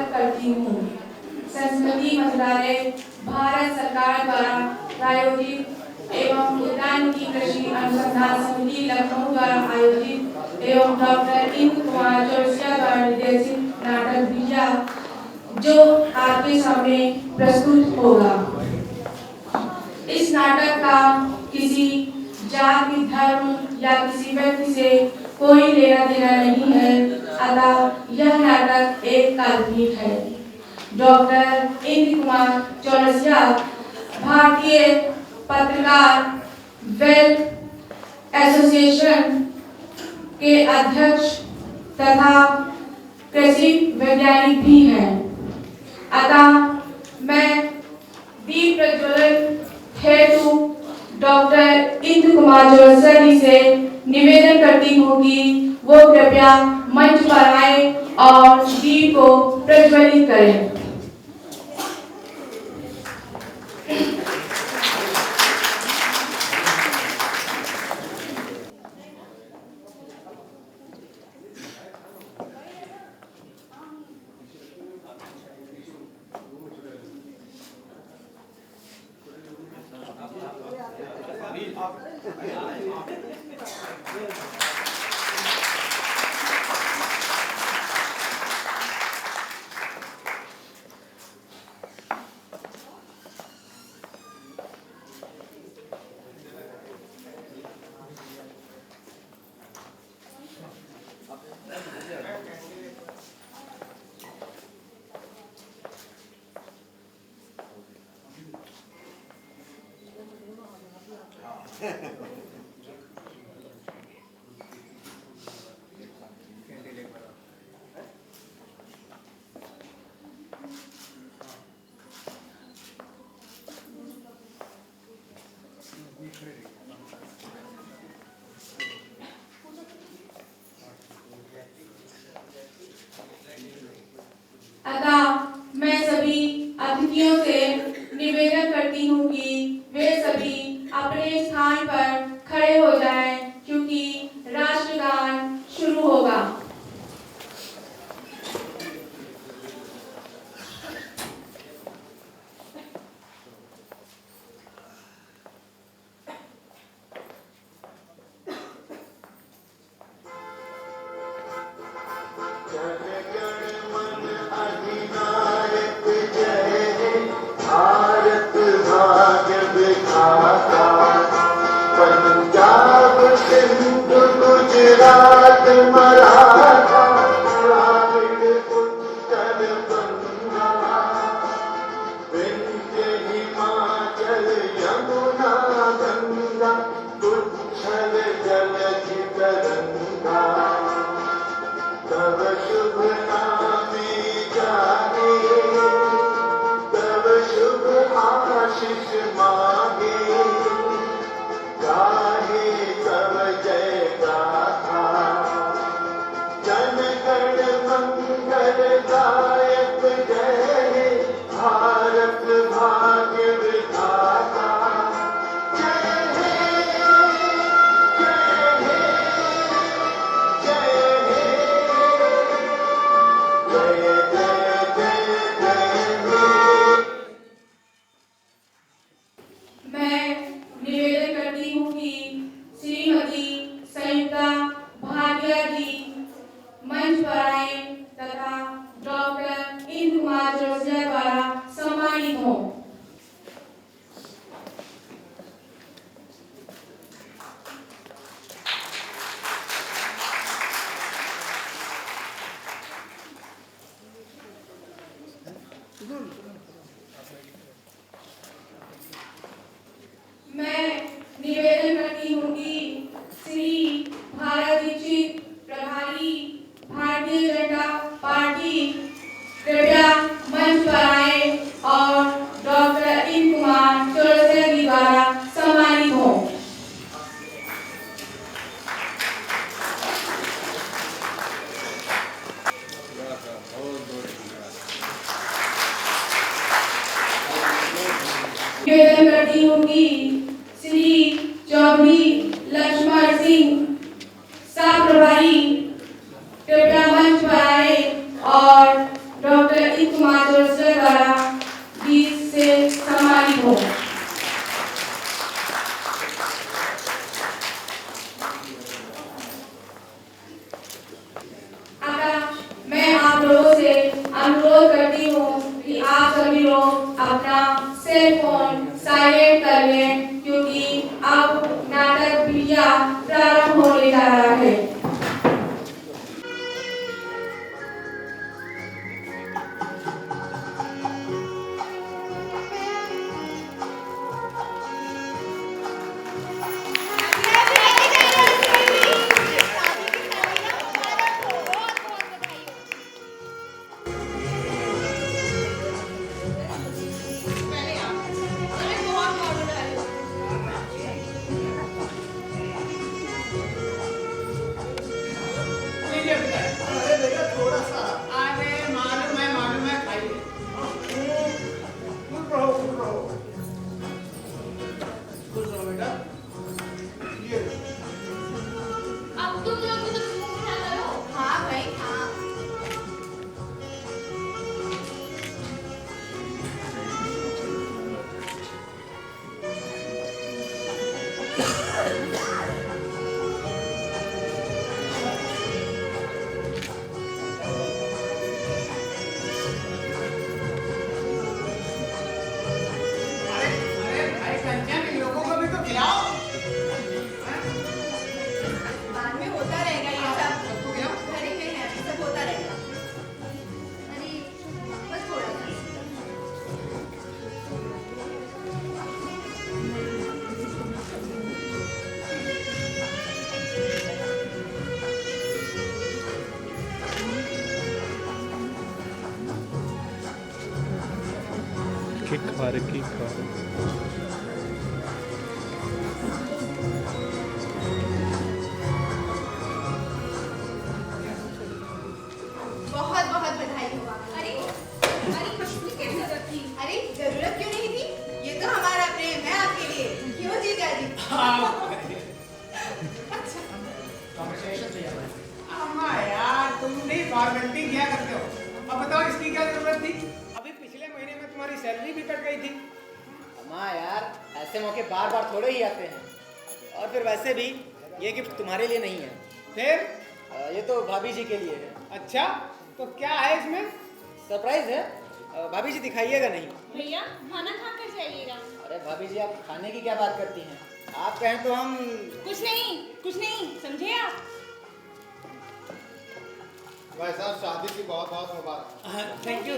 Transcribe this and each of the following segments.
स्वागत करती हूँ। संस्कृति मंत्रालय, भारत सरकार द्वारा प्रायोजित एवं उद्यानिकी कृषि अनुसंधान समिति लखनऊ द्वारा आयोजित एवं डॉक्टर इंदु कुमार चौरसिया द्वारा निर्देशित नाटक बीजा जो आपके सामने प्रस्तुत होगा। इस नाटक का किसी जाति, धर्म या किसी व्यक्ति से कोई लेना देना नहीं है, अतः यह नाटक एक काल्पनिक है। डॉक्टर इंदु कुमार चौरसिया भारतीय पत्रकार वेल एसोसिएशन के अध्यक्ष तथा कृषि वैज्ञानिक भी हैं। अतः मैं दीप प्रज्वलन हेतु डॉक्टर इंदु कुमार चौरसिया जी से निवेदन करती हूँ कि वो कृपया मंच पर आए और दीप को प्रज्वलित करें। अतः मैं सभी अतिथियों से निवेदन करती हूँ कि वे सभी अपने स्थान पर खड़े हो जाएं, क्योंकि राष्ट्रगान शुरू होगा। गुजरात मराठा द्राविड़ उत्तर बंगा विंध्य हिमाचल यमुना गंगा उच्छल जलधि तरंगा तव शुभ नामे जागे तव शुभ आशीष मांगे गाहे तव जय गाथा जन गण मंगलदायक जय भारत भाग्य विधाता जय हे जय हे जय हे जय जय जय हे। मैं निवेदन करती हूँ कि श्रीमती संयुक्ता भाटिया जी मंच पर आए तथा डॉक्टर इंदु कुमार चौरसिया द्वारा सम्मानित हों। मैं निवेदन करती हूँ कि श्री भारत दीक्षित प्रभारी भारतीय जनता पार्टी कृपया मंच पर आए और डॉक्टर इंदु कुमार चौरसिया जी द्वारा सम्मानित हों। निवेदन करती हूँ कि श्री चौधरी लक्ष्मण सिंह सह प्रभारी कृपया मंच पर आए और डॉक्टर अनुरोध करती हूँ कि आप सभी लोग अपना सेल फोन साइलेंट कर लें, क्योंकि अब नाटक बिटिया प्रारंभ होने जा रहा है। अरे भैया थोड़ा सा। अरे मालूम है खाइए। खुश रहो बेटा। ये अब तुम लोग भी तो मुंह उठा करो। हाँ भाई हाँ। अरे भाई कंचन, इन लोगों को भी तो खिलाओ। बाद में होता रहेगा ये सब। सबको खिलाओ। घर ही में है, सब होता रहेगा। अरे बस थोड़ा सा। की खार बहुत बहुत बधाई हो। अरे हमारी खुशबू की क्या जरूरत थी? अरे जरूरत क्यों नहीं थी? ये तो हमारा प्रेम है आपके लिए। क्यों जीजा जी? अम्मा यार, तुम नहीं फॉर्मेलिटी किया करते हो। अब बताओ इसकी क्या जरूरत थी? अभी पिछले महीने में तुम्हारी सैलरी भी कट गई थी। अम्मा यार, ऐसे मौके बार बार थोड़े ही आते हैं। और फिर वैसे भी ये गिफ्ट तुम्हारे लिए नहीं है, फिर ये तो भाभी जी के लिए है। अच्छा, तो क्या है इसमें? सरप्राइज है। भाभी जी दिखाइएगा नहीं। भैया खाना खा कर जाइएगा। अरे भाभी जी, आप खाने की क्या बात करती हैं? आप कहें तो हम कुछ नहीं समझे आप? भाई साहब, शादी की बहुत बहुत मुबारक। Thank you.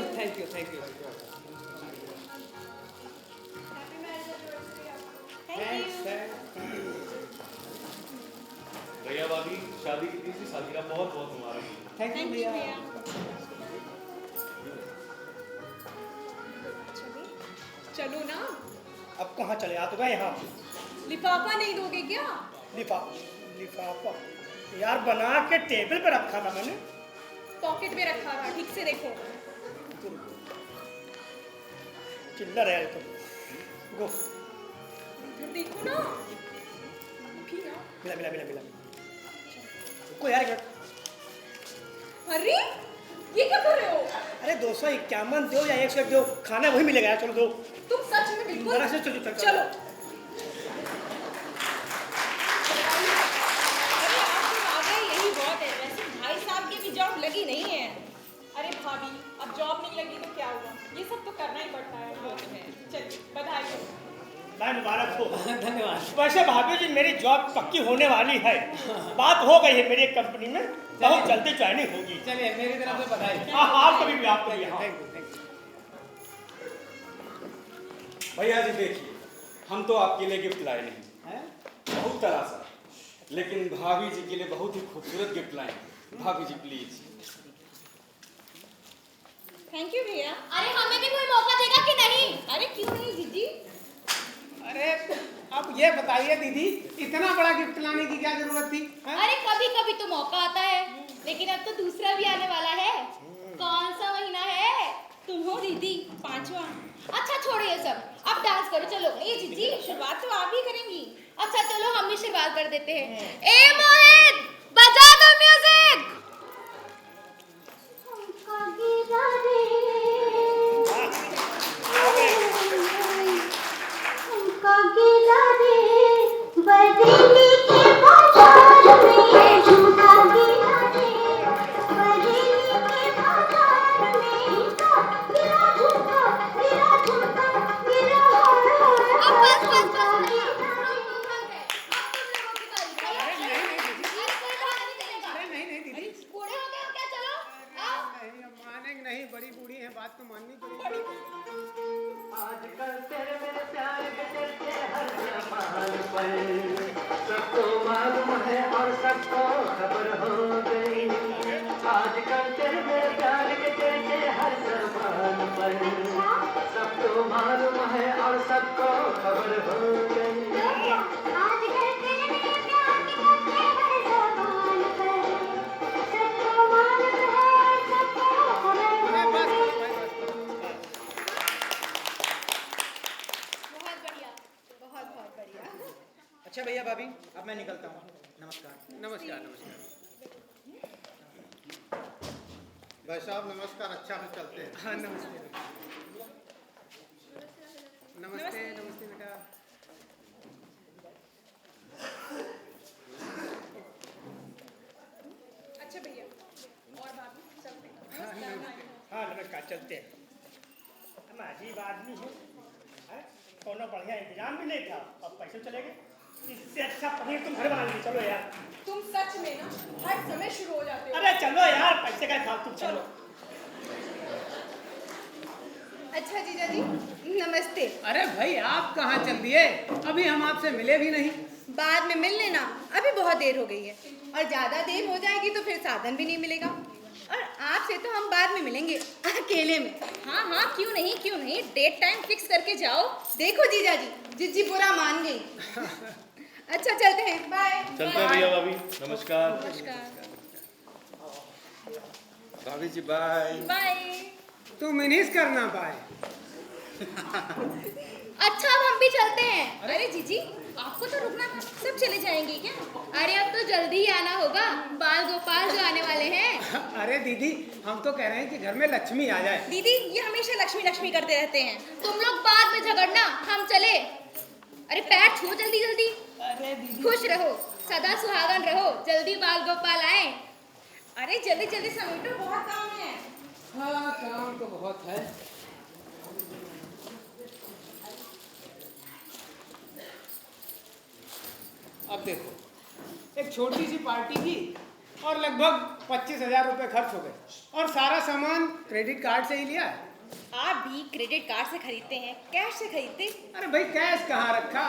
भैया भाभी शादी की तीसरी सालगिरह बहुत बहुत मुबारक। थैंक यू भैया। चलो ना। अब कहाँ चले? आ तो गए यहाँ। लिफाफा नहीं दोगे क्या? लिफाफा यार बना के टेबल पे रखा था मैंने। पॉकेट में रखा था, ठीक से देखो। चिल्लर है तो गो। इधर देखो ना। अभी ना। मिला को यार एक अरे ये क्या कर रहे हो? अरे 251 दो या 101 दो, खाना वही मिलेगा यार। चलो दो। तुम सच में बिल्कुल जरा से चलो। चलो। अरे आप तो आ गए, यही बहुत है। वैसे भाई साहब की भी जॉब लगी नहीं है। अरे भाभी, अब जॉब नहीं लगी तो क्या हुआ? ये सब तो करना ही पड़ता है। चलिए बधाई हो। भाई मुबारक हो। धन्यवाद। वैसे भाभी जी, मेरी जॉब पक्की होने वाली है। बात हो गई है मेरी कंपनी में, बहुत जल्दी ज्वाइनिंग होगी। चलिए मेरी तरफ से बधाई। हाँ, आपको भी आपको भी। Thank you. भैया जी देखिए, हम तो आपके लिए गिफ्ट लाए नहीं, बहुत तरह सा, लेकिन भाभी जी के लिए बहुत ही खूबसूरत गिफ्ट लाए हैं। भाभी जी प्लीज। थैंक यू भैया। अरे हमें भी कोई मौका देगा कि नहीं? अरे क्यों नहीं जीजी? अरे अब ये बताइए दीदी, इतना बड़ा गिफ्ट लाने की क्या जरूरत थी? अरे कभी कभी तो मौका आता है, लेकिन अब तो दूसरा भी आने वाला है। कौन सा महीना है? तुम हो दीदी 5वां। अच्छा छोड़ो ये सब, अब डांस करो। चलो ये जीजी शुरुआत तो आप ही करेंगी। अच्छा चलो हम भी शुरुआत कर देते हैं। ए मोहित, बजा दो म्यूजिक। बरेली के बाजार में झूठा गिरा रे, बरेली के बाजार में बात तो माननी पड़ेगी। आजकल तेरे मेरे प्यार के चलते हर जमाने पर सबको मालूम है और सबको खबर हो गई। आजकल तेरे मेरे प्यार के चलते हर जमाने पर सबको मालूम है और सबको खबर हो गई। आजकल तेरे मेरे प्यार के चलते हर जमाने पर सबको मालूम है और सबको खबर हो गई। बहुत बढ़िया, बहुत बहुत बढ़िया। अच्छा भैया भाभी, अब मैं निकलता हूँ। नमस्कार। नमस्कार नमस्कार। भाई साहब नमस्कार, अच्छा से चलते हैं। हाँ नमस्ते नमस्ते नमस्ते बेटा। अच्छा भैया और भाभी चलते हैं। हाँ नमस्कार, चलते हैं। हम अजीब आदमी हैं, कोनो बढ़िया इंतजाम भी नहीं था, अब पैसे चले गए। इससे अच्छा पनीर तुम घर बना लीजिए। चलो यार। तुम सच में ना हर समय शुरू हो जाते हो। अरे चलो यार, पैसे का फालतू। चलो। अच्छा जीजा जी नमस्ते। अरे भाई आप कहाँ चल दिए? अभी हम आपसे मिले भी नहीं। बाद में मिल लेना, अभी बहुत देर हो गई है और ज्यादा देर हो जाएगी तो फिर साधन भी नहीं मिलेगा। और आपसे तो हम बाद में मिलेंगे अकेले में। हाँ हाँ, क्यों नहीं, डेट टाइम फिक्स करके जाओ। देखो जीजा जी, जिज्जी बुरा मान गई। अच्छा चलते हैं, बाय। चलते हैं भैया भाभी, नमस्कार। नमस्कार। भाभी जी बाय। बाय। तू मिनिस करना बाय। अच्छा अब हम भी चलते हैं। अरे जीजी, आपको तो रुकना था, सब चले जाएंगे क्या? अरे अब तो जल्दी ही आना होगा, बाल गोपाल जो आने वाले हैं। अरे दीदी, हम तो कह रहे हैं कि घर में लक्ष्मी आ जाए। दीदी ये हमेशा लक्ष्मी लक्ष्मी करते रहते हैं। तुम लोग बाद में झगड़ना, हम चले। अरे पैर छू जल्दी जल्दी। अरे दीदी खुश रहो, सदा सुहागन रहो, जल्दी बाल गोपाल आए। अरे जल्दी जल्दी समेटो, बहुत काम है। हाँ काम तो बहुत है। अब देखो, एक छोटी सी पार्टी की और लगभग 25,000 रुपए खर्च हो गए और सारा सामान क्रेडिट कार्ड से ही लिया है। आप भी क्रेडिट कार्ड से खरीदते हैं, कैश से खरीदते? अरे भाई कैश कहाँ रखा,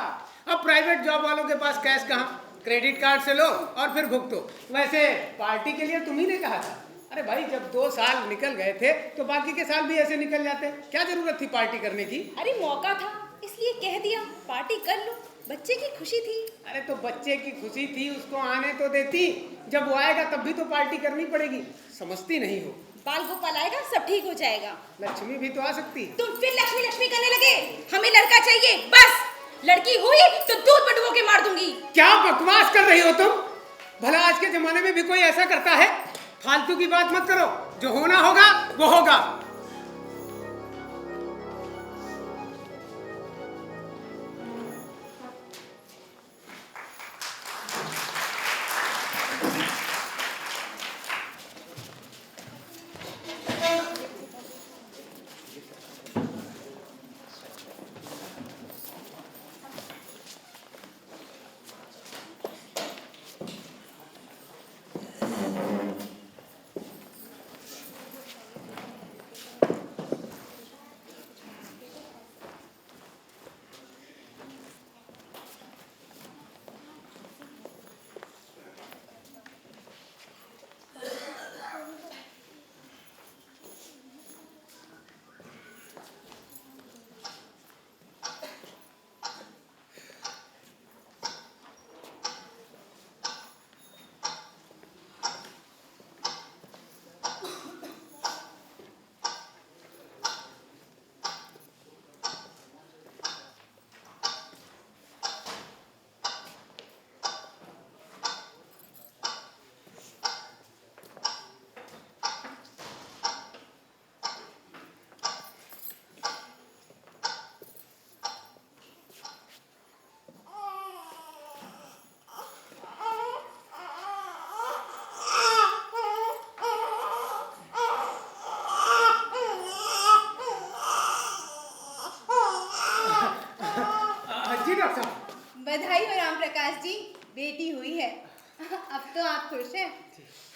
अब प्राइवेट जॉब वालों के पास कैश कहाँ, क्रेडिट कार्ड से लो और फिर भुगतो। वैसे पार्टी के लिए तुम ही ने कहा था। अरे भाई जब 2 साल निकल गए थे तो बाकी के साल भी ऐसे निकल जाते, क्या जरूरत थी पार्टी करने की? अरे मौका था इसलिए कह दिया, पार्टी कर लो, बच्चे की खुशी थी। अरे तो बच्चे की खुशी थी, उसको आने तो देती, जब वो आएगा तब भी तो पार्टी करनी पड़ेगी, समझती नहीं हो। बाल गोपाल आएगा, सब ठीक हो जाएगा। लक्ष्मी भी तो आ सकती। तुम फिर लक्ष्मी लक्ष्मी करने लगे, हमें लड़का चाहिए बस। लड़की हुई तो दूध में डुबो के मार दूंगी। क्या बकवास कर रही हो तुम? भला आज के जमाने में भी कोई ऐसा करता है? फालतू की बात मत करो, जो होना होगा वो होगा।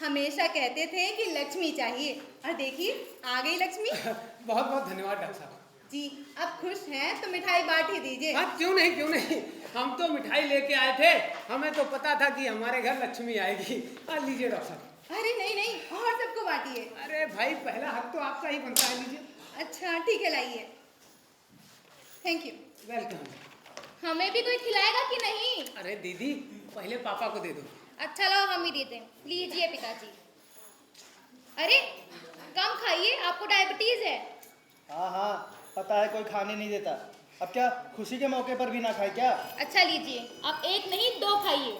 हमेशा कहते थे कि लक्ष्मी चाहिए, और देखिए आ गई लक्ष्मी। बहुत बहुत धन्यवाद डॉक्टर साहब जी। अब खुश हैं तो मिठाई बांट ही दीजिए। हाँ, क्यों नहीं, हम तो मिठाई लेके आए थे, हमें तो पता था कि हमारे घर लक्ष्मी आएगी। लीजिए डॉक्टर साहब। अरे नहीं, और सबको बांटिए। अरे भाई, पहला हक तो आपका ही बनता है, लीजिए। अच्छा ठीक है, लाइए। Thank you. वेलकम। हमें भी कोई खिलाएगा कि नहीं? अरे दीदी, पहले पापा को दे दो। अच्छा लो, हम ही देते हैं। लीजिए पिताजी। अरे कम खाइए, आपको डायबिटीज है। हाँ, पता है कोई खाने नहीं देता। अब क्या खुशी के मौके पर भी ना खाए क्या? अच्छा लीजिए, आप एक नहीं 2 खाइए।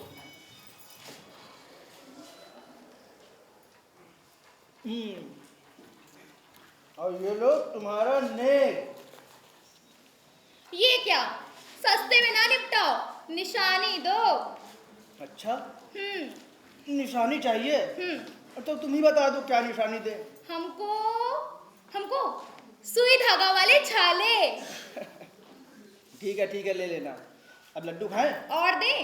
और ये लो तुम्हारा नेक। ये क्या, सस्ते में ना निपटाओ, निशानी दो। अच्छा, निशानी चाहिए? तो तुम ही बता दो क्या निशानी दे। हमको सुई धागा वाले छाले। ठीक है, ले लेना। अब लड्डू खाएं? और दें?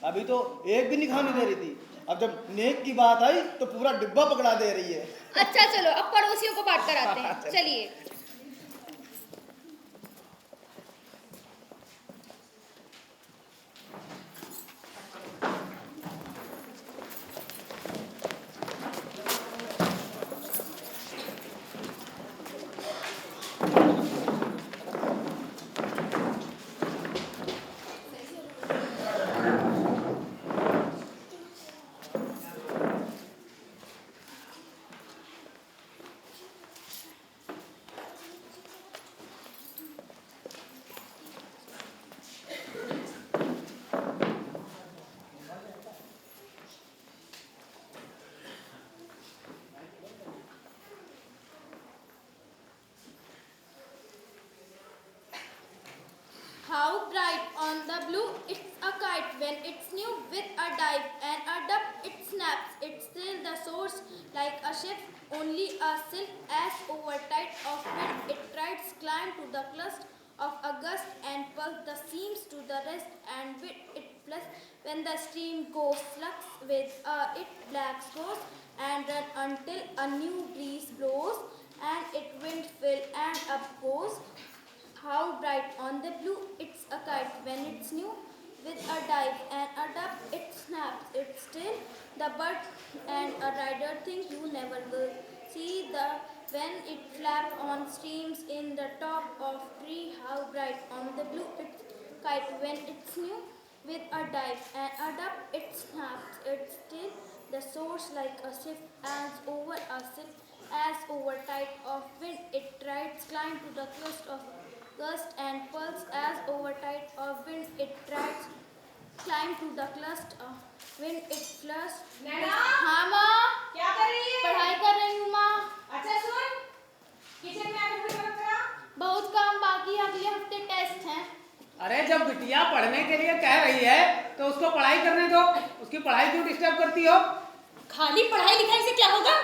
अभी तो एक भी नहीं खाने दे रही थी, अब जब नेक की बात आई तो पूरा डिब्बा पकड़ा दे रही है। अच्छा चलो, अब पड़ोसियों को बांट कर आते हैं। चलिए। How bright on the blue, it's a kite when it's new, with a dive and a dub it snaps. It still the soars like a ship, only a silk as overtight of wind. It rides climb to the crust of a gust and pulls the seams to the rest, and with it plus when the stream goes flux with it blacks goes and run until a new breeze blows and it wind fill and up goes. How bright on the blue, it's a kite when it's new, with a dive and a dub it snaps. It's still the bird and a rider thing you never will see the when it flap on streams in the top of tree. How bright on the blue, it's kite when it's new, with a dive and a dub it snaps. It's still the soars like a ship as over a silk as over tide of wind. It rides climb to the crest of gust and pulse as over tide of wind. It rides climb to the clust of wind. It flush. हाँ माँ, क्या कर रही है? पढ़ाई कर रही हूँ माँ। अच्छा सुन, किचन में आकर कोई मदद करा। बहुत काम बाकी है, अगले हफ्ते टेस्ट हैं। अरे जब बिटिया पढ़ने के लिए कह रही है तो उसको पढ़ाई करने दो, उसकी पढ़ाई क्यों डिस्टर्ब करती हो? खाली पढ़ाई लिखाई से क्या होगा?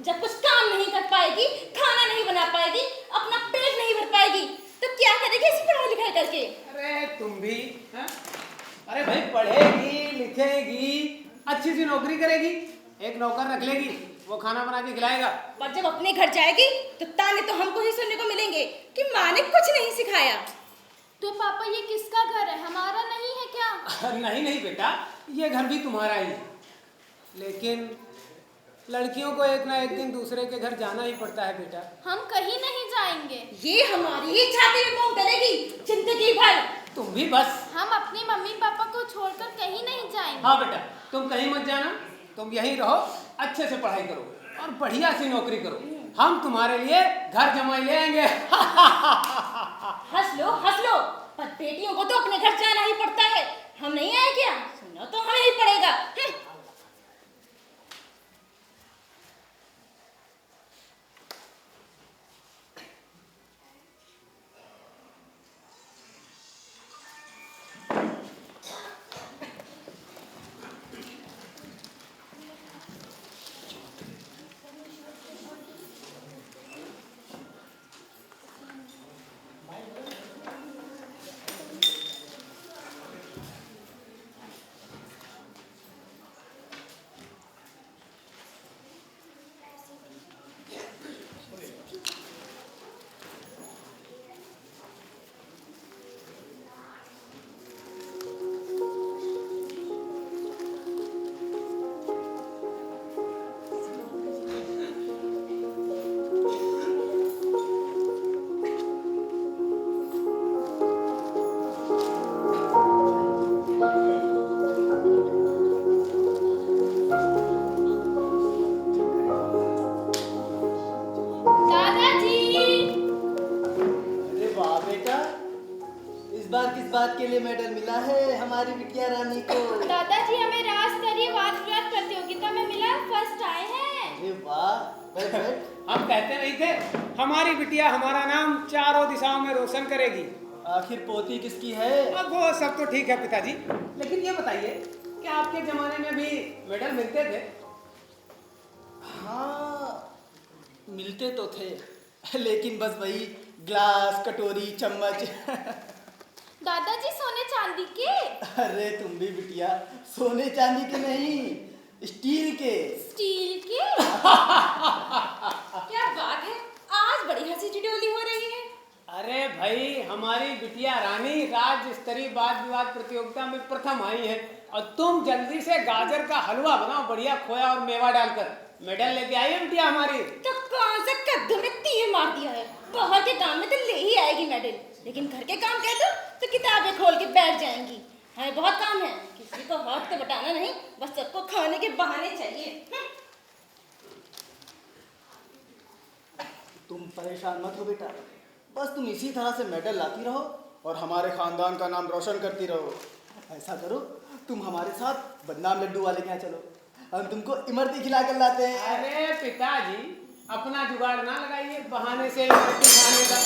जब कुछ काम नहीं कर पाएगी, खाना नहीं बना पाएगी, अपना पेट नहीं भर पाएगी, तो क्या करेगी ऐसी पढ़ाई लिखाई करके? अरे तुम भी है? अरे भाई, पढ़ेगी लिखेगी, अच्छी सी नौकरी करेगी, एक नौकर रख लेगी, वो खाना बना के खिलाएगा। पर जब अपने घर जाएगी तो ताने तो हमको ही सुनने को मिलेंगे कि माँ ने कुछ नहीं सिखाया। तो पापा ये किसका घर है, हमारा नहीं है क्या? नहीं बेटा, ये घर भी तुम्हारा ही है, लेकिन लड़कियों को एक ना एक दिन दूसरे के घर जाना ही पड़ता है बेटा। हम कहीं नहीं जाएंगे। ये हमारी ही छाती में मोम डलेगी जिंदगी भर। तुम भी बस। हम अपनी मम्मी पापा को छोड़कर कहीं नहीं जाएंगे। हाँ बेटा, तुम कहीं मत जाना, तुम यहीं रहो, अच्छे से पढ़ाई करो और बढ़िया सी नौकरी करो, हम तुम्हारे लिए घर जमाई ले आएंगे। हंस लो, पर बेटियों को तो अपने घर जाना ही पड़ता है, हम नहीं आए क्या? सुनना तो हमें ही पड़ेगा। लिए मेडल मिला है हमारी बिटिया रानी को। दादाजी हमें राज्य स्तरीय वाद विवाद प्रतियोगिता में मिला, फर्स्ट आए हैं। अरे वाह। हम कहते नहीं थे हमारी बिटिया हमारा नाम चारों दिशाओं में रोशन करेगी। आखिर पोती किसकी है? अब वो सब तो ठीक है पिताजी, लेकिन ये बताइए कि आपके जमाने में भी मेडल मिलते थे? हाँ मिलते तो थे, लेकिन बस वही ग्लास, कटोरी, चम्मच। दादाजी सोने चांदी के? अरे तुम भी बिटिया सोने चांदी के नहीं, स्टील के। स्टील के? क्या बात है, आज बड़ी हंसी ठिठोली हो रही है। अरे भाई हमारी बिटिया रानी राज्य स्तरीय वाद विवाद प्रतियोगिता में प्रथम आई है और तुम जल्दी से गाजर का हलवा बनाओ, बढ़िया खोया और मेवा डालकर, मेडल लेके आई है बिटिया हमारी। तो कौन सा कद्दू में तीर मार दिया है, बाहर के काम में तो ले ही आएगी मेडल, लेकिन घर के काम कह दो तो किताबें खोल के बैठ जाएंगी। हमें बहुत काम है, किसी को हाथ तो बटाना नहीं, बस सबको खाने के बहाने चाहिए। तुम परेशान मत हो बेटा, बस तुम इसी तरह से मेडल लाती रहो और हमारे खानदान का नाम रोशन करती रहो। ऐसा करो तुम हमारे साथ बदनाम लड्डू वाले के यहाँ चलो, हम तुमको इमरती खिला कर लाते हैं। अरे पिताजी अपना जुगाड़ ना लगाइए बहाने से इमरती खाने का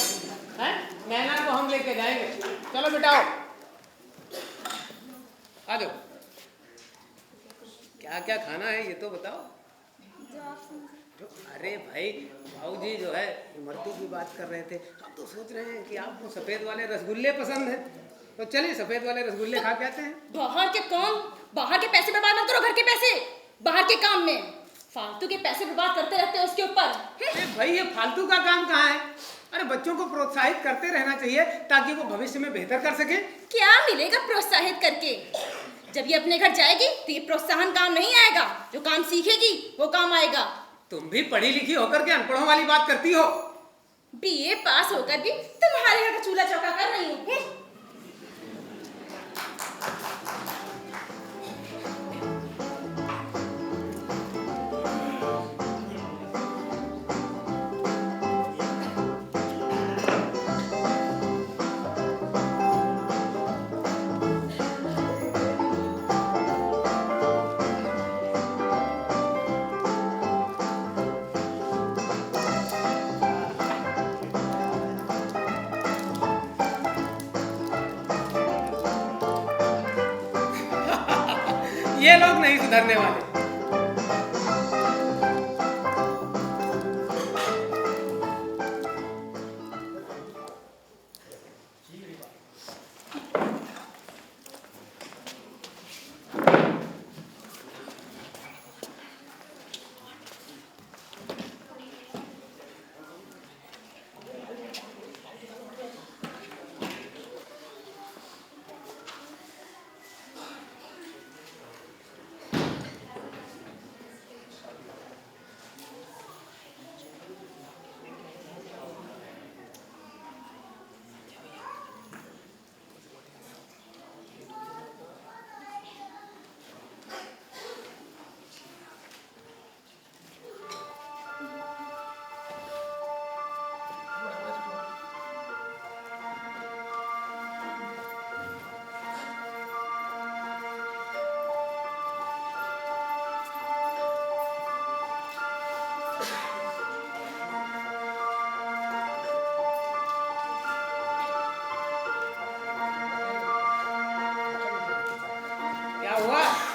है। नैना को हम लेके जाएंगे, चलो बेटाओ आ जाओ। क्या क्या खाना है ये तो बताओ। अरे भाई भाऊजी जो है इमरती की बात कर रहे थे, हम तो सोच रहे हैं कि आपको सफेद वाले रसगुल्ले पसंद है, तो चलिए सफेद वाले रसगुल्ले खा के आते हैं। बाहर के काम, बाहर के पैसे बर्बाद मत करो, घर के पैसे बाहर के काम में फालतू के पैसे बर्बाद करते रहते हो उसके ऊपर। अरे भाई ये फालतू का काम कहाँ है? अरे बच्चों को प्रोत्साहित करते रहना चाहिए ताकि वो भविष्य में बेहतर कर सके। क्या मिलेगा प्रोत्साहित करके? जब ये अपने घर जाएगी तो ये प्रोत्साहन काम नहीं आएगा, जो काम सीखेगी वो काम आएगा। तुम भी पढ़ी लिखी होकर के अनपढ़ों वाली बात करती हो। बीए पास होकर भी तुम्हारे घर का चूल्हा चौका कर रही हूँ। ये लोग नहीं सुधरने वाले।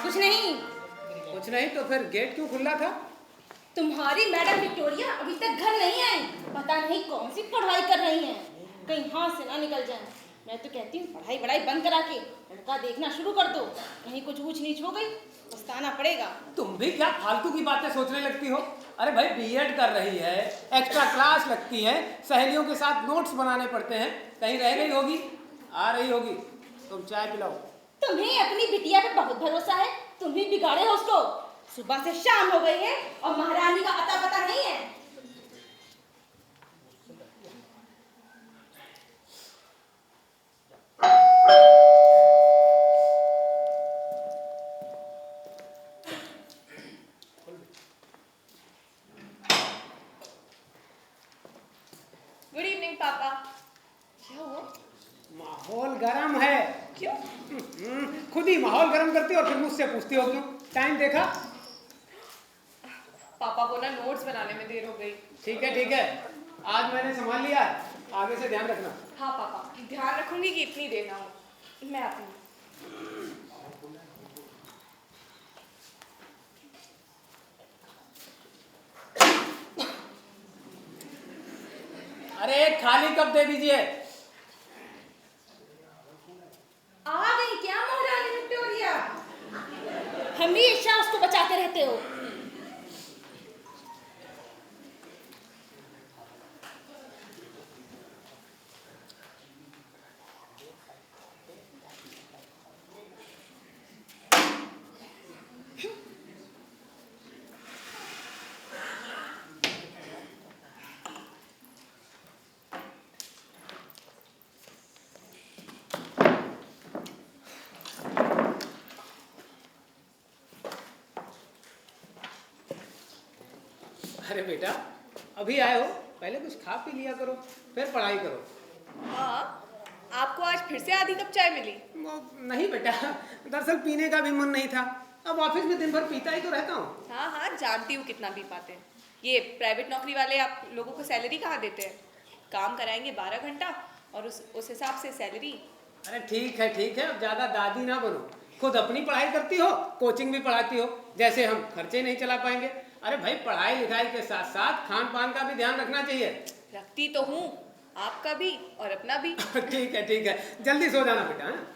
कुछ नहीं। कुछ नहीं तो फिर गेट क्यों खुला था? तुम्हारी मैडम विक्टोरिया अभी तक घर नहीं आई, पता नहीं कौन सी पढ़ाई कर रही हैं, कहीं हाथ से ना निकल जाए। मैं तो कहती हूँ पढ़ाई वढ़ाई बंद करा के लड़का देखना शुरू कर दो, कहीं कुछ ऊंच नीच हो गई पछताना पड़ेगा। तुम भी क्या फालतू की बातें सोचने लगती हो? अरे भाई बीएड कर रही है, एक्स्ट्रा क्लास लगती है, सहेलियों के साथ नोट्स बनाने पड़ते हैं, कहीं रह गई होगी, आ रही होगी। तुम चाय पिलाओ। तुम्हें अपनी बिटिया पे बहुत भरोसा है, तुम ही बिगाड़े हो उसको। सुबह से शाम हो गई है और महारानी का अता पता नहीं है। गुड इवनिंग पापा। क्या हुआ? माहौल गर्म है, क्यों? खुद ही माहौल गर्म करती हो और फिर मुझसे पूछती हो क्यों? टाइम देखा? पापा को ना नोट्स बनाने में देर हो गई। ठीक है, आज मैंने संभाल लिया, आगे से ध्यान रखना। हाँ पापा, ध्यान रखूंगी कि इतनी देर ना हो। मैं आती हूँ। अरे एक खाली कप दे दीजिए। आ गई क्या महारानी विक्टोरिया? हमेशा उसको बचाते रहते हो। अरे बेटा, अभी आए हो, पहले कुछ खा पी लिया करो, फिर पढ़ाई करो। हाँ, आपको आज फिर से आधी कप चाय मिली? नहीं बेटा, दरअसल पीने का भी मन नहीं था। अब ऑफिस में दिन भर पीता ही तो रहता हूँ। हाँ, जानती हूँ कितना पी पाते हैं। ये प्राइवेट नौकरी वाले आप लोगों को सैलरी कहाँ देते हैं? काम कराएंगे 12 घंटा और उस हिसाब से सैलरी। अरे ठीक है, अब ज्यादा दादी ना बनो। खुद अपनी पढ़ाई करती हो, कोचिंग भी पढ़ाती हो, जैसे हम खर्चे नहीं चला पाएंगे। अरे भाई, पढ़ाई लिखाई के साथ साथ खान पान का भी ध्यान रखना चाहिए। रखती तो हूँ, आपका भी और अपना भी। ठीक है, जल्दी सो जाना बेटा। हाँ?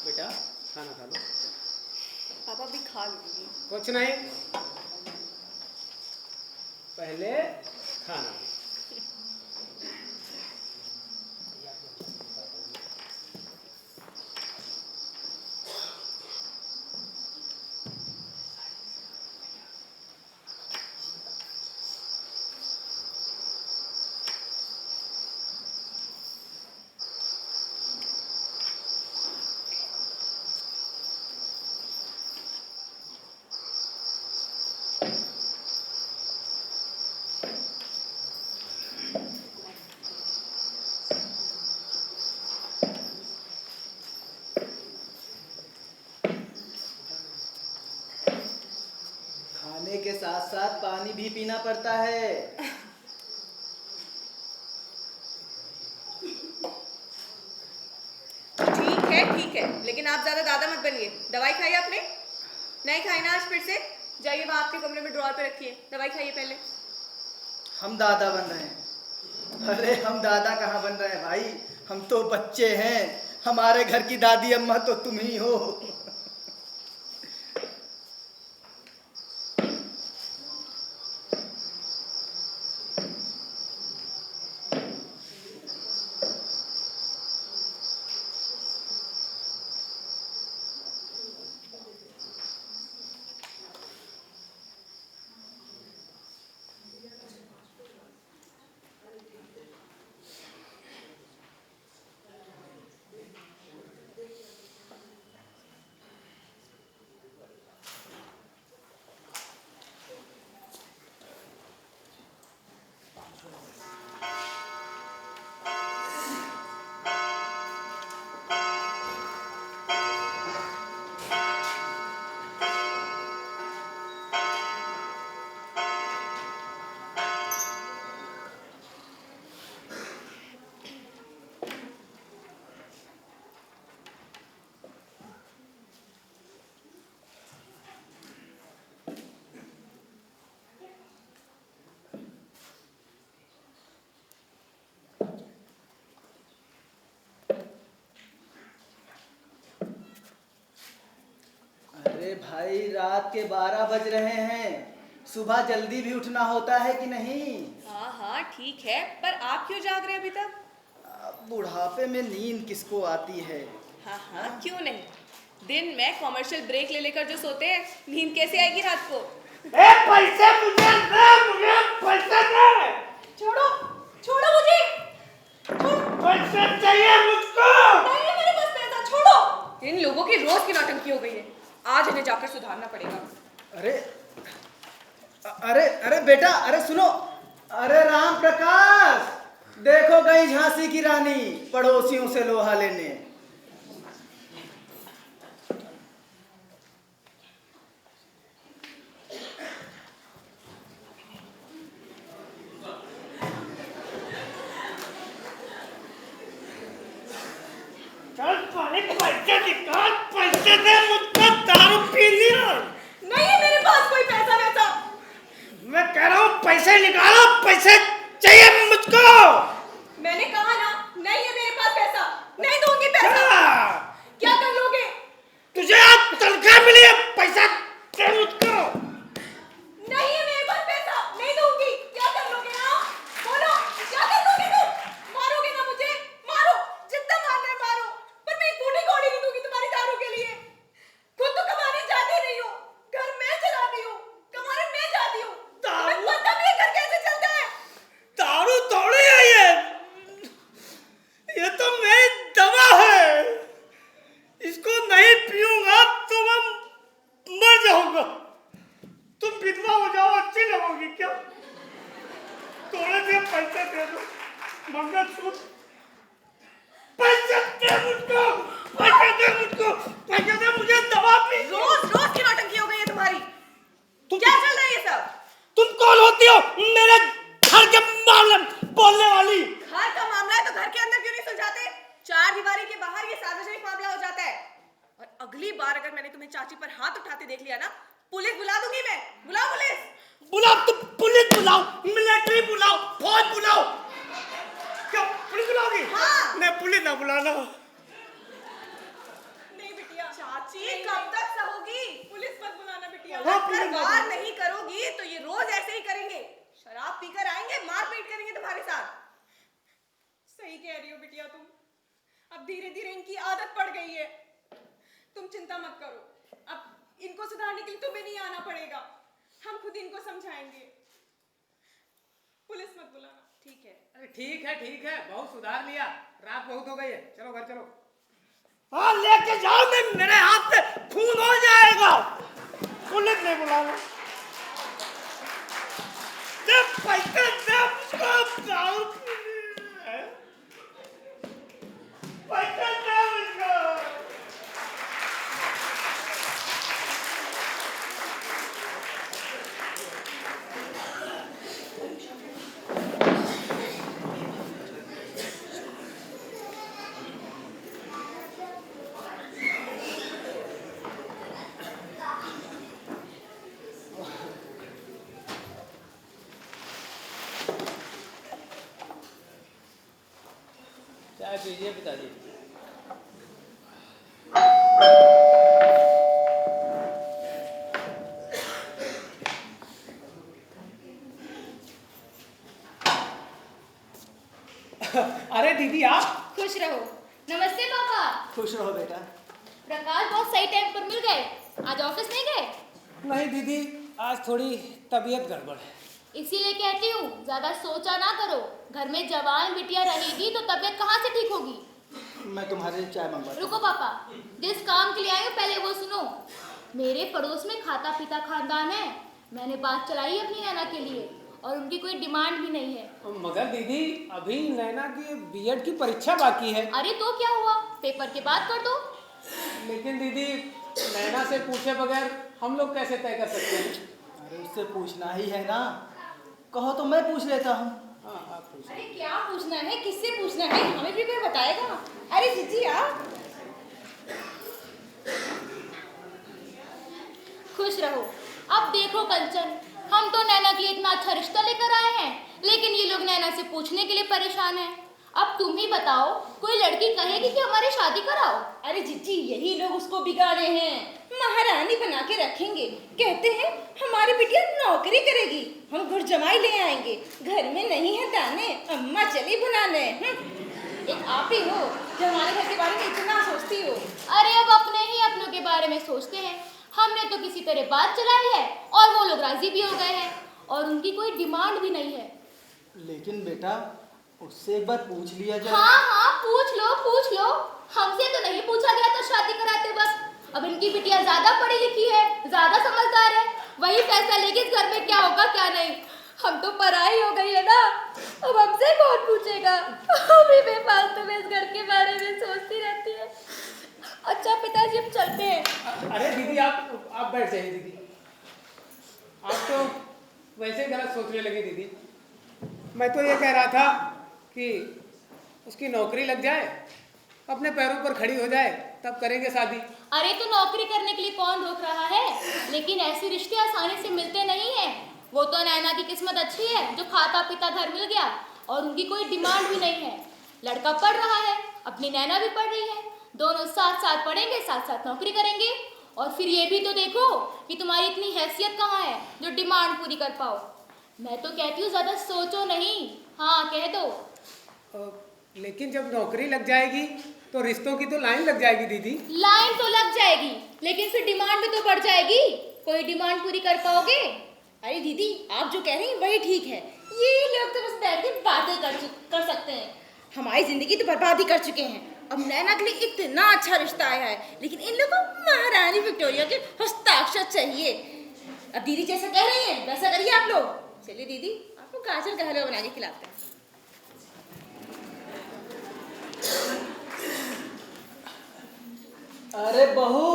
बेटा, खाना खा लो। पापा भी खा लूंगी। कुछ नहीं, पहले खाना। खाने के साथ साथ पानी भी पीना पड़ता है। ठीक है, लेकिन आप ज्यादा दादा मत बनिए। दवाई खाई आपने? नहीं खाई ना आज फिर से? जाइए वहाँ आपके कमरे में ड्रॉर पे रखिए, दवाई खाइए पहले। हम दादा बन रहे हैं? अरे हम दादा कहाँ बन रहे हैं भाई, हम तो बच्चे हैं। हमारे घर की दादी अम्मा तो तुम ही हो। भाई रात के 12 बज रहे हैं, सुबह जल्दी भी उठना होता है कि नहीं? हाँ हाँ ठीक है, पर आप क्यों जाग रहे हैं अभी तक? बुढ़ापे में नींद किसको आती है? हाँ हाँ क्यों नहीं, दिन में कॉमर्शियल ब्रेक ले लेकर जो सोते हैं, नींद कैसे आएगी रात को? पैसे मुझे पैसे दे। छोड़ो छोड़ो मुझे, पैसे चाहिए मुझको। नहीं है मेरे पास पैसा, छोड़ो। इन लोगों की रोज की नौटंकी हो गई है, आज इन्हें जाकर सुधारना पड़ेगा। अरे अरे अरे बेटा, अरे सुनो, अरे राम प्रकाश, देखो गई झांसी की रानी पड़ोसियों से लोहा लेने। पैसे दे मुझको, दारू पी लिया। नहीं है मेरे पास कोई पैसा वैसा। मैं कह रहा हूँ पैसे निकालो, पैसे चाहिए मुझको। मैंने कहा ना, नहीं है मेरे पास पैसा, नहीं दूंगी पैसा। क्या कर लोगे? तुझे आज तनख्वाह मिली है, पैसा दे मुझको। नहीं है मेरे पास पैसा, नहीं दूंगी। क्या कर लोगे ना? बोलो, क्या कर लोगे तुम? मारोगे ना मुझे? मारो, जितना मारना है मारो, पर मैं एक बूढ़ी घोड़ी नहीं दूंगी तुम्हारी दारू के लिए। खुद तो कमाने जाती नहीं हो, घर मैं चलाती हूँ, कमाने मैं जाती हूँ। तुम्हें पता भी है घर कैसे चलता है? दारू थोड़ी है ये तो मेरी दवा है। इसको नहीं पीऊंगा तो मैं मर जाऊंगा। तुम विधवा हो जाओ, अच्छी लगोगी क्या? थोड़े से पैसे दे दो, मंगलसूत्र। पैसे दे मुझको, पैसे दे मुझको, पैसे दे मुझे, दवा पी। रोज रोज की नौटंकी हो गई है तुम्हारी। क्या चल रहा है ये सब? तुम कौन होती हो मेरे घर के मामले में बोलने वाली? घर का मामला है तो घर के अंदर क्यों नहीं सुलझाते? चार दीवारी के बाहर ये सार्वजनिक मामला हो जाता है। और अगली बार अगर मैंने तुम्हें चाची पर हाथ उठाते देख लिया ना, पुलिस बुला दूंगी मैं। बुलाओ पुलिस। बुलाओ, तुम पुलिस बुलाओ, मिलिट्री बुलाओ, फौज बुलाओ। क्या पुलिस बुलाओगी? हाँ। नहीं, पुलिस ना बुलाना। नहीं बिटिया। चाची कब तक सहोगी? पुलिस मत बुलाना बिटिया। हाँ, अगर पुलिस मत वार नहीं करोगी तो ये रोज ऐसे ही करेंगे, शराब पीकर आएंगे, मारपीट करेंगे तुम्हारे साथ। सही कह रही हो बिटिया तुम, अब धीरे धीरे इनकी आदत पड़ गई है। तुम चिंता मत करो, अब इनको सुधारने के लिए तुम्हें नहीं आना पड़ेगा, हम खुद इनको समझाएंगे। पुलिस मत बुलाना। ठीक है। अरे ठीक है, बहुत सुधार लिया, रात बहुत हो गई है, चलो घर चलो। हाँ लेके जाओ, मैं मेरे हाथ से खून हो जाएगा। पुलिस नहीं बुलाना। जब पैसे दे मुझको, दारू पीनी है। पैसे दे मुझको। चाय पीजिए पिताजी। अरे दीदी आप। खुश रहो। नमस्ते पापा। खुश रहो बेटा। प्रकाश बहुत सही टाइम पर मिल गए, आज ऑफिस नहीं गए? नहीं दीदी, आज थोड़ी तबीयत गड़बड़ है। इसीलिए कहती हूँ ज्यादा सोचा ना करो, घर में जवान बिटिया रहेगी तो तबीयत कहाँ से ठीक होगी? मैं तुम्हारे लिए चाय मंगवाता हूँ। रुको पापा, जिस काम के लिए आई हूँ पहले वो सुनो। मेरे पड़ोस में खाता पीता खानदान है, मैंने बात चलाई अपनी नैना के लिए और उनकी कोई डिमांड भी नहीं है। मगर दीदी अभी नैना की बीएड की परीक्षा बाकी है। अरे तो क्या हुआ, पेपर के बाद कर दो। लेकिन दीदी नैना से पूछे बगैर हम लोग कैसे तय कर सकते हैं? अरे उससे पूछना ही है ना, कहो तो मैं पूछ लेता हूँ। हाँ आप पूछो। अरे क्या पूछना है, किससे पूछना है, हमें भी कोई बताएगा? अरे जीजी आप खुश रहो। अब देखो कंचन, हम तो नैना के लिए इतना अच्छा रिश्ता लेकर आए हैं, लेकिन ये लोग नैना से पूछने के लिए परेशान हैं। अब तुम ही बताओ, कोई लड़की कहेगी कि हमारी शादी कराओ? अरे जीजी, यही लोग उसको बिगाड़े हैं, महारानी बना के रखेंगे। कहते हैं हमारी बिटिया नौकरी करेगी, हम घर जमाई ले आएंगे, घर में नहीं है दाने, अम्मा चली बनाने। एक आप ही हो जो हमारे घर के बारे में इतना सोचती हो। अरे अब अपने ही अपनों के बारे में सोचते हैं। हमने तो किसी तरह बात चलाई है और वो लोग राजी भी हो गए हैं और उनकी कोई डिमांड भी नहीं है। लेकिन बेटा उससे एक बार पूछ लिया जाए। हाँ पूछ लो। हमसे तो नहीं पूछा गया तो शादी कराते बस। अब इनकी बिटिया ज्यादा पढ़ी लिखी है, ज्यादा समझदार है, वही फैसला लेगी इस घर में क्या होगा क्या नहीं। हम तो पराई हो गई है ना, अब हमसे कौन पूछेगा। अभी बेफालतू में इस घर के बारे में सोचती रहती है। अच्छा पिताजी हम चलते हैं। अरे दीदी आप बैठ जाइए दीदी, आप तो वैसे गलत सोचने लगी दीदी। मैं तो ये कह रहा था कि उसकी नौकरी लग जाए, अपने पैरों पर खड़ी हो जाए, तब करेंगे शादी। अरे तो नौकरी करने के लिए कौन रोक रहा है, लेकिन ऐसे रिश्ते आसानी से मिलते नहीं हैं। वो तो नैना की किस्मत अच्छी है जो खाता पीता घर मिल गया और उनकी कोई डिमांड भी नहीं है। लड़का पढ़ रहा है, अपनी नैना भी पढ़ रही है, दोनों साथ साथ पढ़ेंगे, साथ साथ नौकरी करेंगे। और फिर ये भी तो देखो कि तुम्हारी इतनी हैसियत कहाँ है जो डिमांड पूरी कर पाओ। मैं तो कहती हूँ ज्यादा सोचो नहीं, हाँ कह दो। लेकिन जब नौकरी लग जाएगी तो रिश्तों की तो लाइन लग जाएगी दीदी। लाइन तो लग जाएगी, लेकिन फिर डिमांड भी तो बढ़ जाएगी। कोई डिमांड पूरी कर पाओगे? अरे दीदी आप जो कह रही हैं वही ठीक है, ये लोग तो बस बैठ के बातें कर सकते हैं, हमारी जिंदगी तो बर्बादी कर चुके हैं। अब नैना के लिए इतना अच्छा रिश्ता आया है, लेकिन इन लोगों को महारानी विक्टोरिया के हस्ताक्षर चाहिए। अब दीदी जैसा कह रही हैं वैसा करिए आप लोग। चलिए दीदी आपको गाजर का हलवा बना के खिलाते हैं। अरे बहू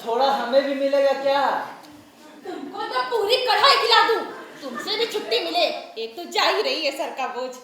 थोड़ा हमें भी मिलेगा क्या? तुमको तो पूरी कढ़ाई खिला दूं, तुमसे भी छुट्टी मिले, एक तो जा ही रही है सर का बोझ।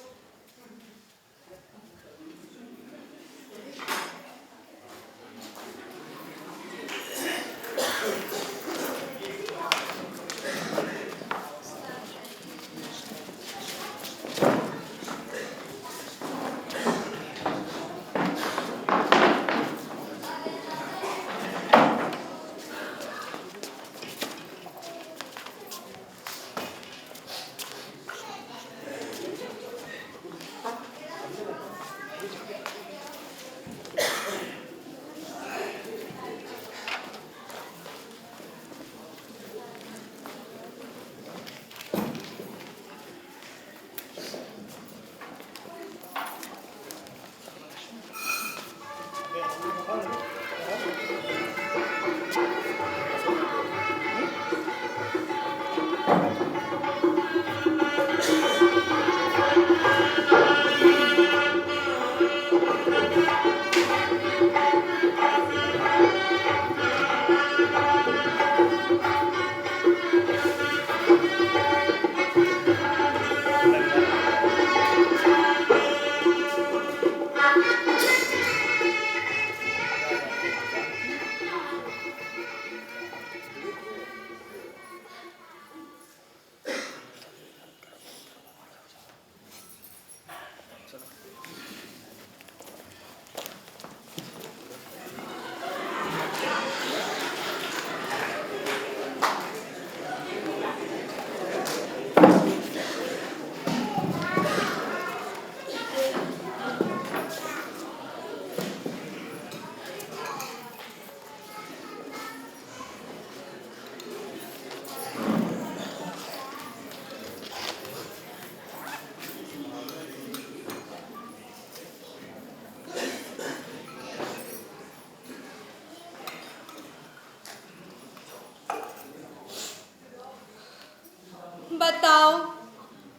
बताओ,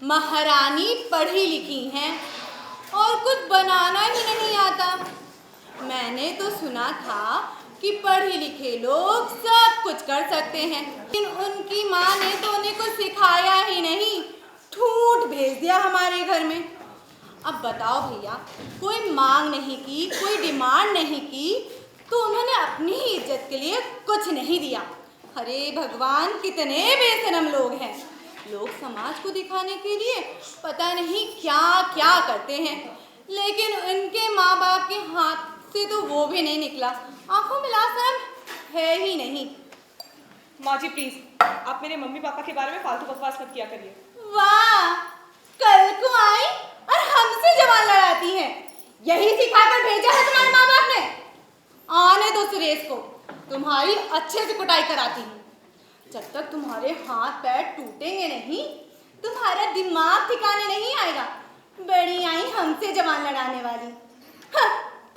महारानी पढ़ी लिखी हैं और कुछ बनाना ही नहीं आता। मैंने तो सुना था कि पढ़े लिखे लोग सब कुछ कर सकते हैं, लेकिन उनकी माँ ने तो उन्हें कुछ सिखाया ही नहीं, ठूठ भेज दिया हमारे घर में। अब बताओ भैया, कोई मांग नहीं की, कोई डिमांड नहीं की, तो उन्होंने अपनी ही इज्जत के लिए कुछ नहीं दिया। अरे भगवान, कितने बेशरम लोग हैं। लोग समाज को दिखाने के लिए पता नहीं क्या क्या करते हैं, लेकिन उनके माँ बाप के हाथ से तो वो भी नहीं निकला। आंखों में लाशरम है ही नहीं। माँ जी प्लीज, आप मेरे मम्मी पापा के बारे में फालतू बकवास मत किया करिए। वाह, कल को आई और हमसे जवान लड़ाती हैं। यही सिखाकर भेजा है तुम्हारे माँ बाप ने। आने दो सुरेश को, तुम्हारी अच्छे से कुटाई कराती हूँ। जब तक तुम्हारे हाथ पैर टूटेंगे नहीं, तुम्हारा दिमाग ठिकाने नहीं आएगा। बड़ी आई हमसे जवान लड़ाने वाली।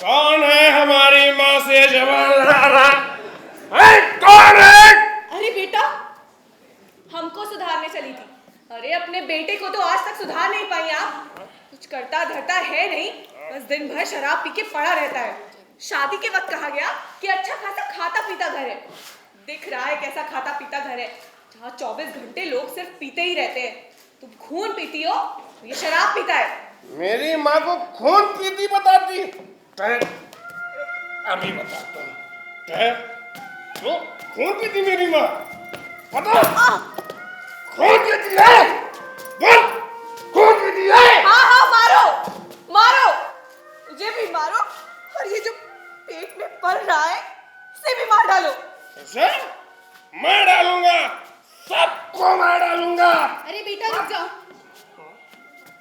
कौन है हमारी माँ से जवान लड़ा रहा? कौन है? अरे बेटा, हमको सुधारने चली थी। अरे अपने बेटे को तो आज तक सुधार नहीं पाई आप। कुछ करता धरता है नहीं, बस दिन भर शराब पी के पड़ा रहता है। शादी के वक्त कहा गया कि अच्छा खासा खाता पीता घर है। दिख रहा है कैसा खाता पीता घर है, जहाँ 24 घंटे लोग सिर्फ पीते ही रहते हैं। तुम खून पीती हो, ये शराब पीता है। मेरी माँ को खून पीती बताती? अभी बताता हूँ। तो खून पीती मेरी माँ? बता, खून पीती है? बोल, खून पीती है? हाँ हाँ, मारो मारो, मुझे भी मारो, और ये जो पेट में पल रहा है इसे भी मार डालो। ऐसे? मैं डालूंगा, सबको मैं डालूंगा। अरे बेटा रुक जाओ,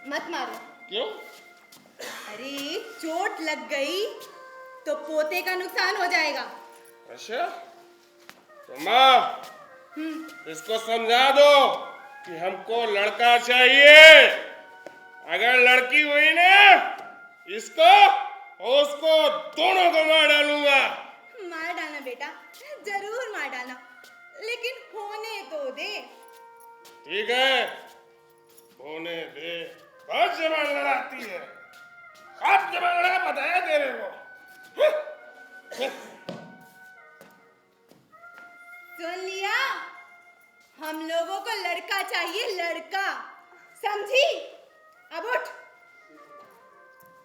मत मारो। क्यों? अरे चोट लग गई तो पोते का नुकसान हो जाएगा। अच्छा, तो माँ इसको समझा दो कि हमको लड़का चाहिए। अगर लड़की हुई ना, इसको और उसको दोनों को मार डालूंगा। मार डालना बेटा, जरूर मार डालना, लेकिन होने तो दे। ठीक है, होने दे। बहुत जबान लड़ाती है। आप जबान लड़ा बताया तेरे को। सुन लिया, हम लोगों को लड़का चाहिए, लड़का, समझी? अब उठ,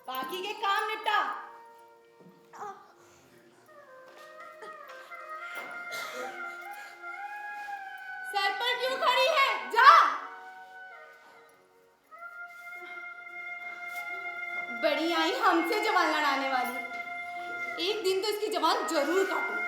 बाकी के काम निपटा। सर पर क्यों खड़ी है? जा। बड़ी आई हमसे जवान लड़ाने वाली। एक दिन तो इसकी जवान जरूर काटूंगी।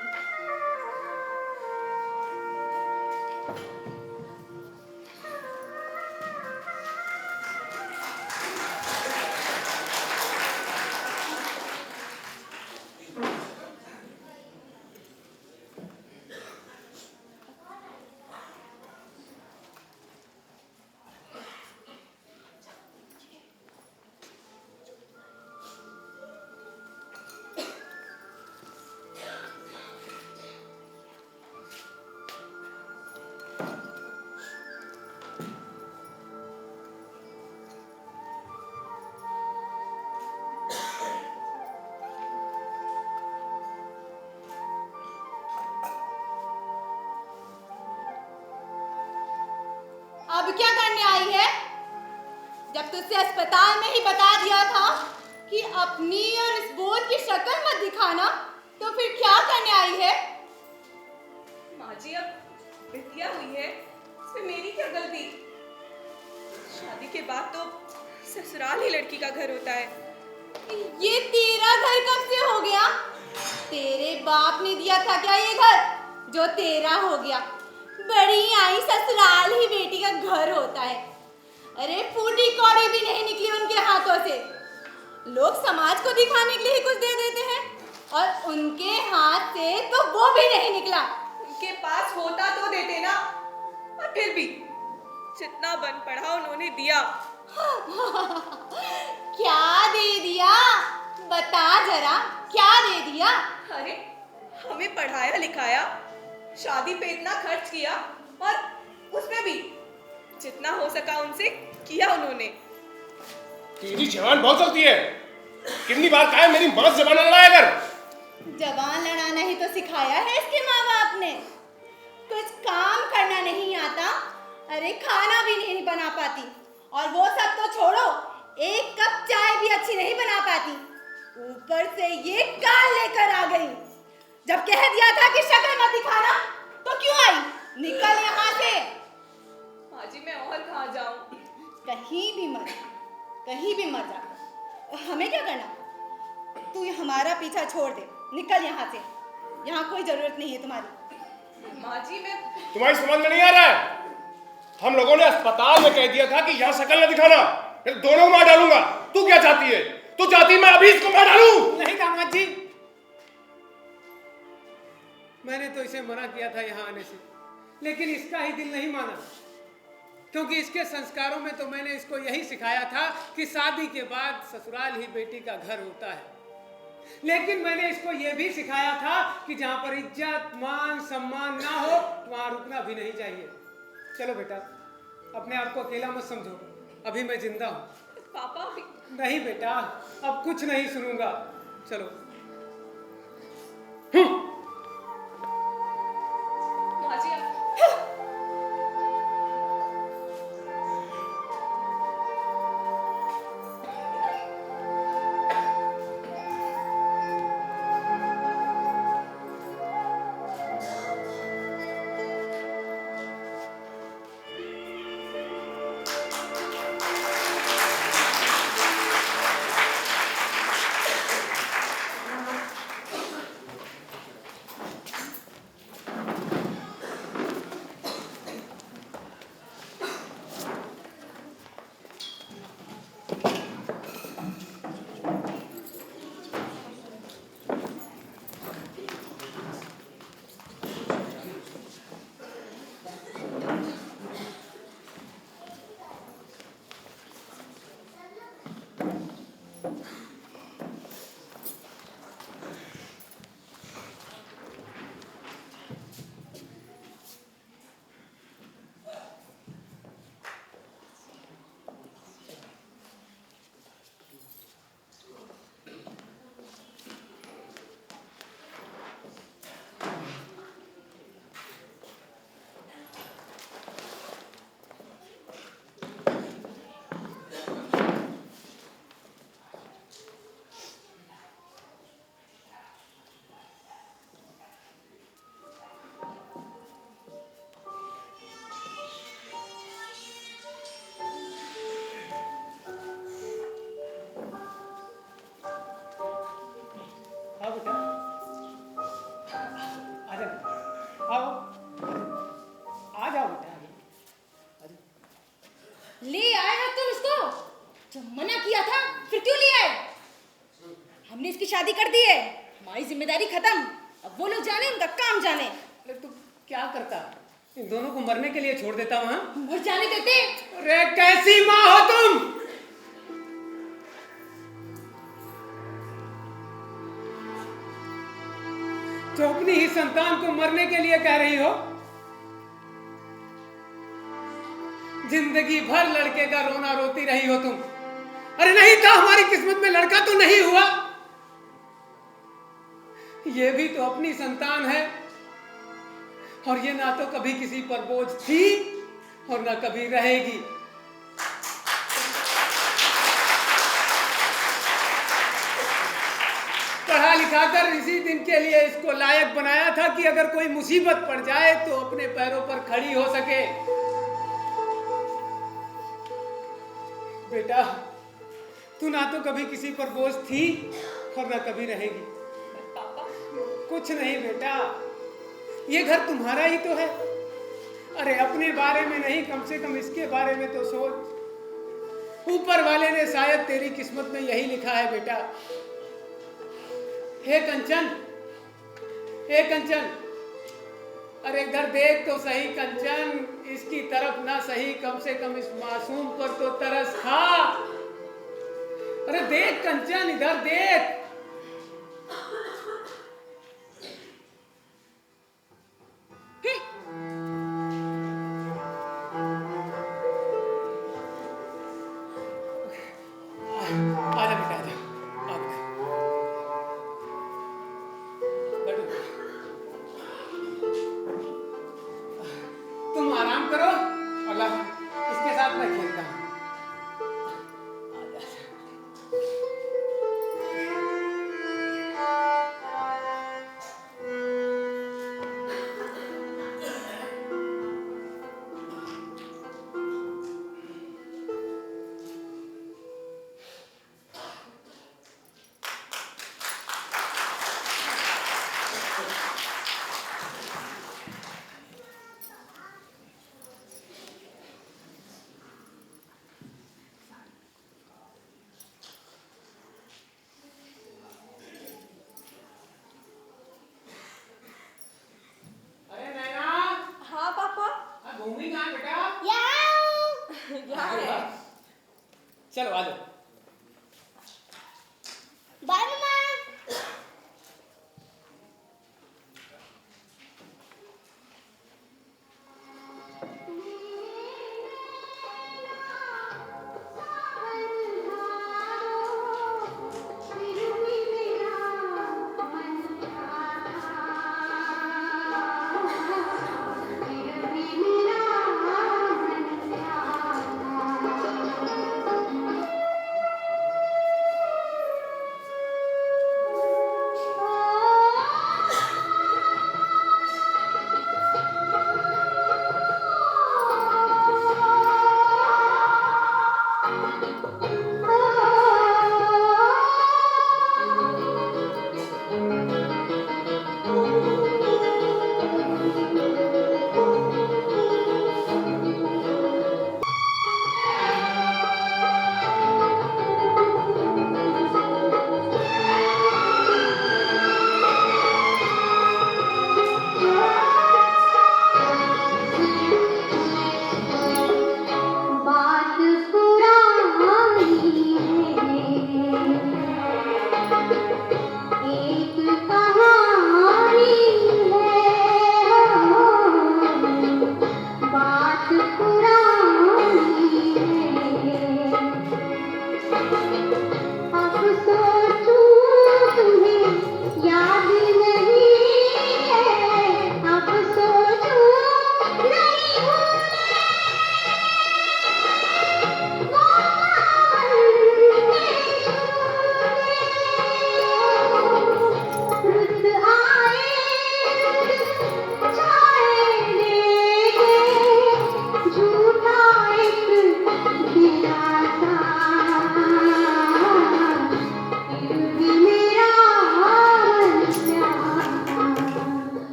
अब क्या करने आई है? जब तुझसे अस्पताल में ही बता दिया था कि अपनी और इस बोझ की शक्ल मत दिखाना, तो फिर क्या करने आई है? माँ जी, अब बिटिया हुई है, इसमें मेरी क्या गलती? शादी के बाद तो ससुराल ही लड़की का घर होता है। ये तेरा घर कब से हो गया? तेरे बाप ने दिया था क्या ये घर जो तेरा हो गया? बड़ी आई ससुराल ही बेटी का घर होता है। अरे फूटी कौड़ी भी नहीं निकली उनके हाथों से। लोग समाज को दिखाने के लिए ही कुछ दे देते हैं, और उनके हाथ से तो वो भी नहीं निकला। उनके पास होता तो देते ना, और फिर भी जितना बन पड़ा उन्होंने दिया। क्या दे दिया? बता जरा, क्या दे दिया? अरे हमें पढ़ाया लिखाया, शादी पे इतना खर्च किया, और उसमें भी जितना हो सका उनसे किया उन्होंने। तेरी जवान बहुत चलती है। कितनी बार कहा है मेरी माँ से जबान लड़ाया कर। जबान लड़ाना ही तो सिखाया है इसके माँ बाप ने। कुछ काम करना नहीं आता, अरे खाना भी नहीं बना पाती, और वो सब तो छोड़ो, एक कप चाय भी अच्छी नहीं बना पाती। ऊपर से ये काल लेकर आ गई। जब कह दिया था कि शक्ल मत दिखाना, तो क्यों आई? निकल यहाँ से। माँ जी मैं और कहाँ जाऊँ? कहीं भी मर जा, हमें क्या करना? तू हमारा पीछा छोड़ दे, निकल यहाँ से, यहाँ कोई जरूरत नहीं है तुम्हारी। माँ जी मैं तुम्हारी समझ में नहीं आ रहा है? हम लोगों ने अस्पताल में कह दिया था कि यहाँ शकल न दिखाना, फिर दोनों को मार डालूंगा। तू क्या चाहती है? तू चाहती मैं अभी इसको मार डालूं? नहीं दामाद जी, मैंने तो इसे मना किया था यहाँ आने से, लेकिन इसका ही दिल नहीं माना, क्योंकि इसके संस्कारों में तो मैंने इसको यही सिखाया था कि शादी के बाद ससुराल ही बेटी का घर होता है। लेकिन मैंने इसको यह भी सिखाया था कि जहाँ पर इज्जत मान सम्मान ना हो वहाँ रुकना भी नहीं चाहिए। चलो बेटा, अपने आप को अकेला मत समझो, अभी मैं जिंदा हूँ। पापा नहीं बेटा, अब कुछ नहीं सुनूंगा, चलो। माँ जी ले आए हो तुम इसको? जब मना किया था फिर क्यों ले आए? हमने इसकी शादी कर दी है, हमारी जिम्मेदारी खत्म, अब वो लोग जाने, उनका काम जाने। अरे तू क्या करता? इन दोनों को मरने के लिए छोड़ देता हूँ? मर जाने देते? अरे कैसी माँ हो तुम? जो अपनी ही संतान को मरने के लिए कह रही हो? जिंदगी भर लड़के का रोना रोती रही हो तुम। अरे नहीं था हमारी किस्मत में लड़का तो नहीं हुआ, ये भी तो अपनी संतान है, और ये ना तो कभी किसी पर बोझ थी और ना कभी रहेगी। पढ़ा लिखा कर इसी दिन के लिए इसको लायक बनाया था कि अगर कोई मुसीबत पड़ जाए तो अपने पैरों पर खड़ी हो सके। बेटा, तू ना तो कभी किसी पर बोझ थी और ना कभी रहेगी। पापा कुछ नहीं बेटा, ये घर तुम्हारा ही तो है। अरे अपने बारे में नहीं, कम से कम इसके बारे में तो सोच। ऊपर वाले ने शायद तेरी किस्मत में यही लिखा है बेटा। हे कंचन, हे कंचन, अरे इधर देख तो सही कंचन, इसकी तरफ ना सही, कम से कम इस मासूम पर तो तरस खा। अरे देख कंचन, इधर देख। आजा बेटा, आजा, बैठो। तुम आराम करो, अल्लाह इसके साथ मैं खेलता हूँ।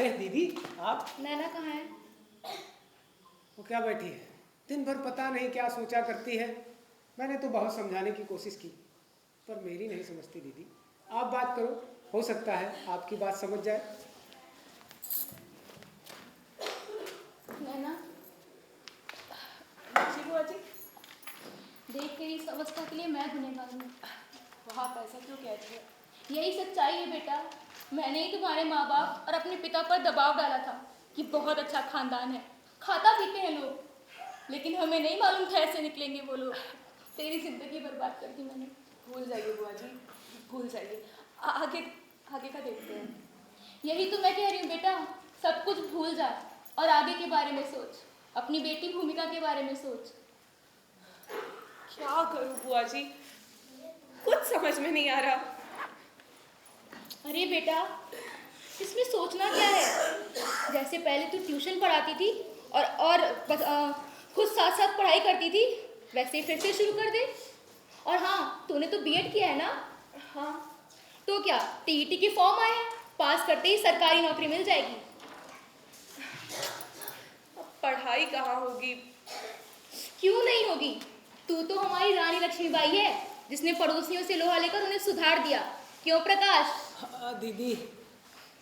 अरे दीदी आप, नैना कहाँ है? वो क्या बैठी है, दिन भर पता नहीं क्या सोचा करती है। मैंने तो बहुत समझाने की कोशिश की पर मेरी नहीं समझती दीदी। आप बात करो, हो सकता है आपकी बात समझ जाए। नैना जी बुआ जी, देख के इस अवस्था के लिए मैं गुनहगार हूँ। वहाँ आप ऐसा क्यों कहती है? यही सच्चाई है बेटा। मैंने ही तुम्हारे माँ बाप और अपने पिता पर दबाव डाला था कि बहुत अच्छा खानदान है, खाता पीते हैं लोग, लेकिन हमें नहीं मालूम था ऐसे निकलेंगे वो लोग। तेरी जिंदगी बर्बाद कर दी मैंने। भूल जाइए बुआ जी, भूल जाइए। आगे आगे का देखते हैं। यही तो मैं कह रही हूँ बेटा, सब कुछ भूल जा और आगे के बारे में सोच, अपनी बेटी भूमिका के बारे में सोच। क्या करूं बुआ जी, कुछ समझ में नहीं आ रहा। अरे बेटा, इसमें सोचना क्या है? जैसे पहले तू ट्यूशन पढ़ाती थी और खुद साथ साथ पढ़ाई करती थी, वैसे फिर से शुरू कर दे। और हाँ, तूने तो बीएड किया है ना? हाँ। तो क्या टीईटी के फॉर्म आए हैं, पास करते ही सरकारी नौकरी मिल जाएगी। अब पढ़ाई कहाँ होगी? क्यों नहीं होगी? तू तो हमारी रानी लक्ष्मीबाई है, जिसने पड़ोसियों से लोहा लेकर उन्हें सुधार दिया। क्यों प्रकाश? हाँ दीदी,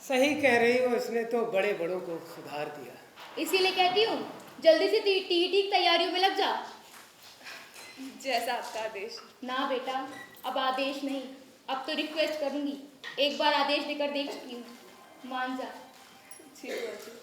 सही कह रही हो, इसने तो बड़े बड़ों को सुधार दिया। इसीलिए कहती हूँ जल्दी से टीईटी की तैयारियों में लग जा। जैसा आपका आदेश। ना बेटा, अब आदेश नहीं, अब तो रिक्वेस्ट करूंगी। एक बार आदेश देकर देख चुकी हूँ, मान जा। जी बुआ जी।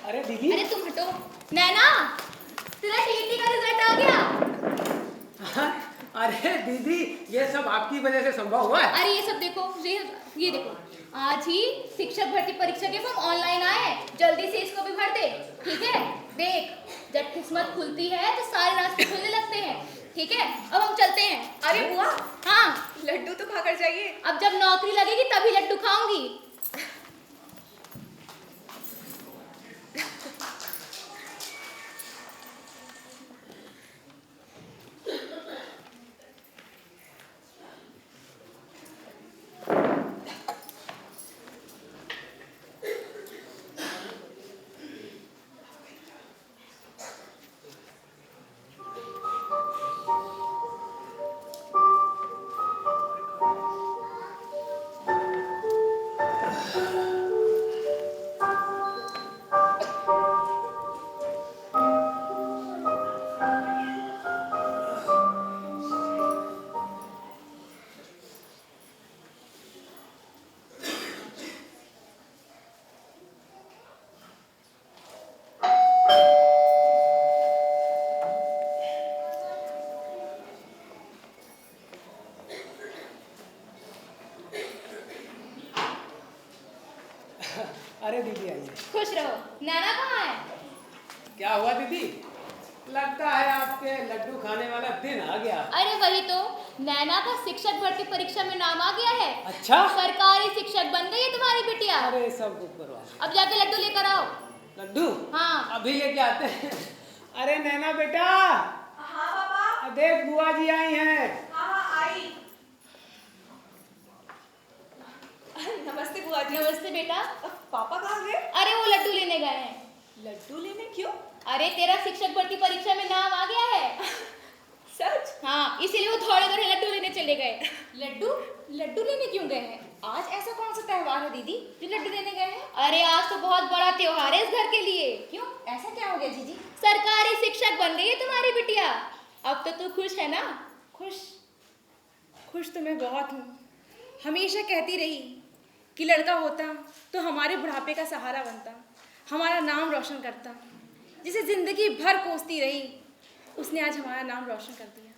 अरे दीदी, अरे तुम हटो। नैना, तेरा टीटी का रिजल्ट आ गया। अरे दीदी, ये सब आपकी वजह से संभव हुआ है। अरे ये सब देखो, ये देखो, आज ही शिक्षक भर्ती परीक्षा के फॉर्म ऑनलाइन आए हैं। जल्दी से इसको भी भर दे, ठीक है? देख, जब किस्मत खुलती है तो सारे रास्ते खुलने लगते हैं, ठीक है? अब हम चलते हैं। अरे बुआ, हाँ, लड्डू तो खाकर जाइए। अब जब नौकरी लगेगी तभी लड्डू खाऊंगी। अरे दीदी आइए। खुश रहो। नैना कहाँ है? क्या हुआ दीदी? लगता है आपके लड्डू खाने वाला दिन आ गया। अरे वही तो, नैना का शिक्षक भर्ती परीक्षा में नाम आ गया है। अच्छा? सरकारी शिक्षक बन गई है तुम्हारी बिटिया। अरे सब ऊपर वाले। अब जाके लड्डू लेकर आओ। लड्डू? हाँ, अभी लेके आते हैं। अरे नैना बेटा। हाँ पापा। देख बुआ जी आई हैं। हाँ आई। नमस्ते बुआ जी। नमस्ते बेटा। पापा कहाँ गए? अरे वो लड्डू लेने गए हैं। लड्डू लेने क्यों? अरे तेरा शिक्षक भर्ती परीक्षा में नाम आ गया है। सच? हाँ, इसीलिए वो थोड़े थोड़े लड्डू लेने चले गए। लड्डू? लड्डू लेने क्यों गए हैं? आज ऐसा कौन सा त्योहार है दीदी जो लड्डू लेने गए हैं? अरे आज तो बहुत बड़ा त्योहार है इस घर के लिए। क्यों, ऐसा क्या हो गया जीजी? सरकारी शिक्षक बन गई है तुम्हारी बिटिया। अब तो तू खुश है ना? खुश? खुश तो मैं बहुत हूँ। हमेशा कहती रही कि लड़का होता तो हमारे बुढ़ापे का सहारा बनता, हमारा नाम रोशन करता। जिसे जिंदगी भर कोसती रही, उसने आज हमारा नाम रोशन कर दिया।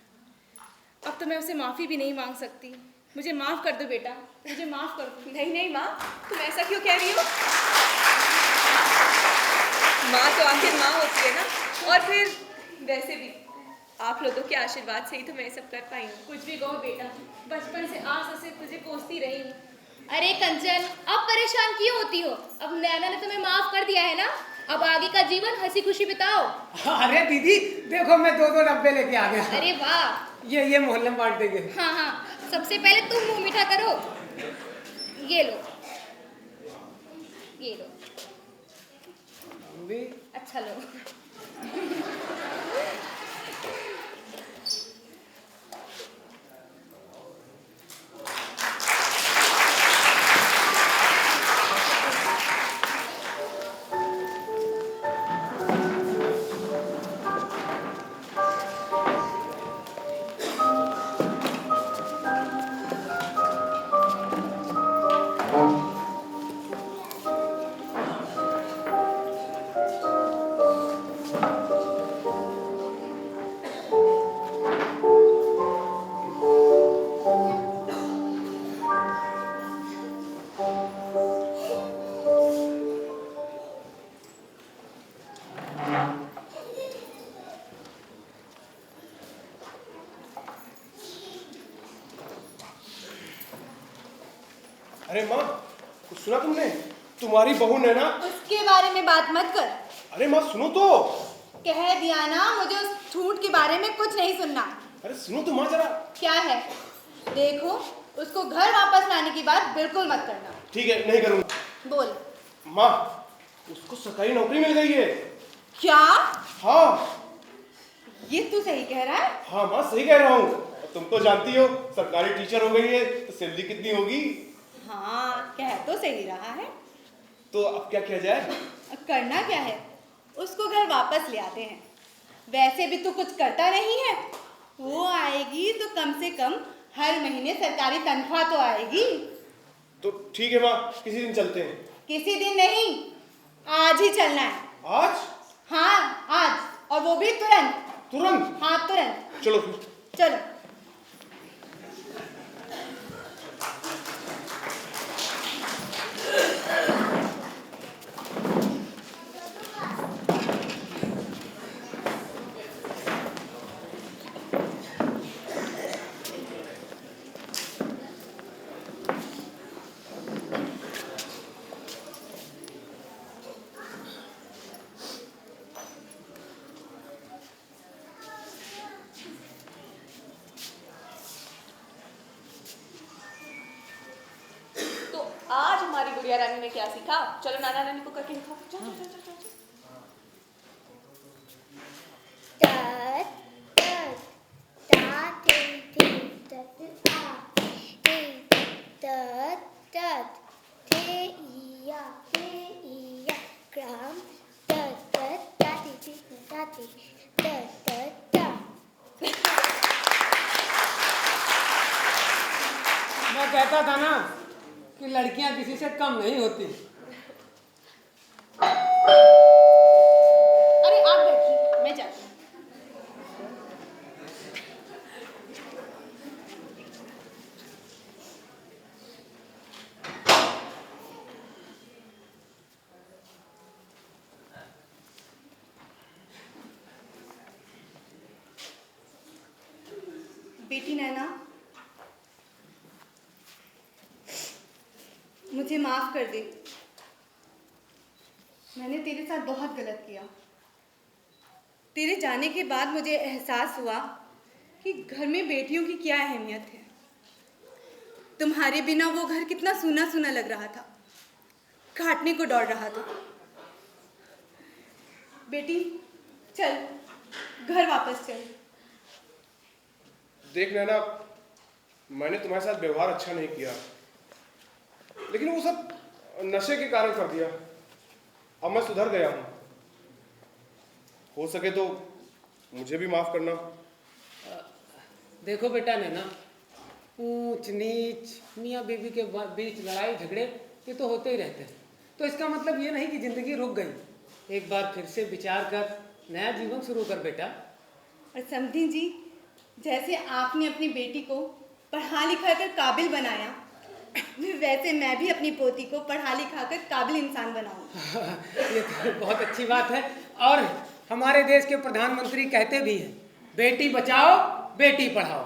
अब तो मैं उसे माफ़ी भी नहीं मांग सकती। मुझे माफ़ कर दो बेटा, मुझे माफ़ कर दो। नहीं नहीं माँ, तुम ऐसा क्यों कह रही हो? माँ तो आखिर माँ होती है ना। और फिर वैसे भी आप लोगों के आशीर्वाद से ही तो मैं ये सब कर पाई हूँ। कुछ भी कहो बेटा, बचपन से आस से तुझे कोसती रही हूँ। अरे कंचन, अब परेशान क्यों होती हो? अब नैना ने तुम्हें माफ कर दिया है ना, अब आगे का जीवन हंसी खुशी बिताओ। अरे दीदी देखो, मैं 2-2 डब्बे लेके आ गया। अरे वाह। ये मोहल्ले में बांट देंगे। हाँ हाँ, सबसे पहले तुम मुंह मीठा करो। ये लो, ये लो। भी अच्छा लो। अरे माँ, कुछ सुना तुमने? तुम्हारी बहू नैना। उसके बारे में बात मत कर। अरे माँ सुनो तो। कह दिया ना, मुझे उस झूठ के बारे में कुछ नहीं सुनना। अरे सुनो तो माँ जरा। क्या है? देखो, उसको घर वापस लाने की बात बिल्कुल मत करना। ठीक है, नहीं करूँगा। बोल। माँ, उसको सरकारी नौकरी मिल गई है। क्या? हाँ। ये तू सही कह रहा है? हाँ माँ, सही कह रहा हूँ। तुम तो जानती हो, सरकारी टीचर हो गई है तो सैलरी कितनी होगी? हाँ, कह तो सही रहा है। तो अब क्या किया जाए? करना क्या है? उसको घर वापस ले आते हैं। वैसे भी तू कुछ करता नहीं है। वो आएगी तो कम से कम हर महीने सरकारी तनख्वाह तो आएगी। तो ठीक है माँ, किसी दिन चलते हैं। किसी दिन नहीं, आज ही चलना है। आज? हाँ आज, और वो भी तुरंत। तुरंत? हाँ तुरंत। चलो फिर। चलो। आज हमारी गुड़िया रानी ने क्या सीखा? चलो नाना नानी को करके दिखाओ। चलो चलो चलो चलो। मैं कहता था ना कि लड़कियां किसी से कम नहीं होती। अरे आप बैठिए, मैं जाती हूँ। बेटी नैना, मुझे माफ कर दे। मैंने तेरे साथ बहुत गलत किया। तेरे जाने के बाद मुझे एहसास हुआ कि घर में बेटियों की क्या अहमियत है। तुम्हारे बिना वो घर कितना सूना सूना लग रहा था, काटने को दौड़ रहा था। बेटी चल, घर वापस चल। देख नैना, मैंने तुम्हारे साथ व्यवहार अच्छा नहीं किया, लेकिन वो सब नशे के कारण कर दिया। अब मैं सुधर गया हूँ। हो सके तो मुझे भी माफ करना। देखो बेटा नैना, ऊंच नीच, मियाँ बीवी के बीच लड़ाई झगड़े ये तो होते ही रहते हैं। तो इसका मतलब ये नहीं कि जिंदगी रुक गई। एक बार फिर से विचार कर नया जीवन शुरू कर बेटा। और समधी जी, जैसे आपने अपनी बेटी को पढ़ा लिखा कर काबिल बनाया, वैसे मैं भी अपनी पोती को पढ़ा लिखा कर काबिल इंसान बनाऊं। ये तो बहुत अच्छी बात है। और हमारे देश के प्रधानमंत्री कहते भी हैं, बेटी बचाओ बेटी पढ़ाओ।